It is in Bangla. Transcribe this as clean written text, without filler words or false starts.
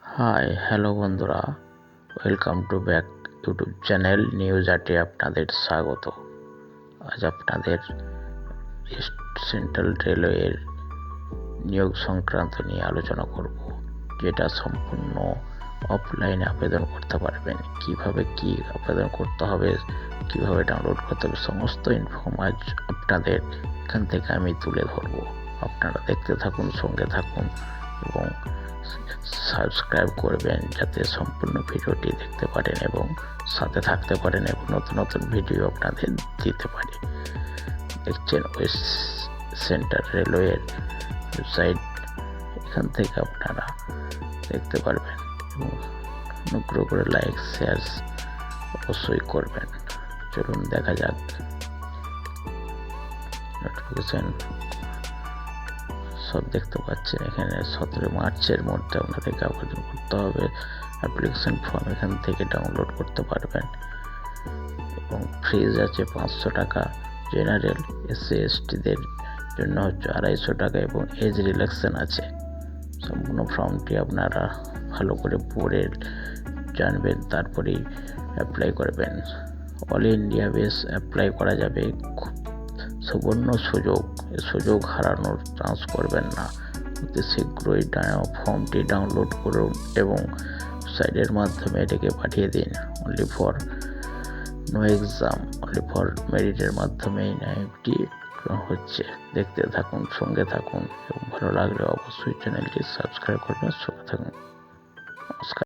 হাই হ্যালো বন্ধুরা, welcome to back YouTube channel news আটে আপনাদের স্বাগত। আজ আপনাদের ইস্ট সেন্ট্রাল রেলওয়ের নিয়োগ সংক্রান্ত নিয়ে আলোচনা করব, যেটা সম্পূর্ণ অফলাইনে আবেদন করতে পারবেন। কিভাবে কি আবেদন করতে হবে, কিভাবে ডাউনলোড করতে হবে, সমস্ত ইনফর্ম আজ আপনাদের এখান থেকে আমি তুলে ধরবো। আপনারা দেখতে থাকুন, সঙ্গে থাকুন এবং সাবস্ক্রাইব করবেন, যাতে সম্পূর্ণ ভিডিওটি দেখতে পারেন এবং সাথে থাকতে পারেন এবং নতুন নতুন ভিডিও আপনাদের দিতে পারি। দেখছেন ওয়েস্ট সেন্ট্রাল রেলওয়ের ওয়েবসাইট, এখান থেকে আপনারা দেখতে পারবেন এবং অনুগ্রহ করে লাইক শেয়ার অবশ্যই করবেন। চলুন দেখা যাক। নোটিফিকেশন সব দেখতে পাচ্ছেন এখানে। 17 মার্চের মধ্যে আপনাদেরকে আবেদন করতে হবে। অ্যাপ্লিকেশন ফর্ম এখান থেকে ডাউনলোড করতে পারবেন এবং ফিজ আছে 500 টাকা। জেনারেল এসসি এসটিদের জন্য হচ্ছে 250 টাকা এবং এজ রিল্যাক্সেশন আছে। সম্পূর্ণ ফর্মটি আপনারা ভালো করে পড়ে জানবেন, তারপরেই অ্যাপ্লাই করবেন। অল ইন্ডিয়া বেস অ্যাপ্লাই করা যাবে। সুবর্ণ সুযোগ হারানোর চান্স করবেন না। অতি শীঘ্রই ফর্মটি ডাউনলোড করুন এবং সাইটের মাধ্যমে এটাকে পাঠিয়ে দিন। Only for no exam, only for মেরিটের মাধ্যমেই নিয়োগটি হচ্ছে। দেখতে থাকুন, সঙ্গে থাকুন এবং ভালো লাগলে অবশ্যই চ্যানেলটি সাবস্ক্রাইব করবেন। সঙ্গে থাকুন। নমস্কার।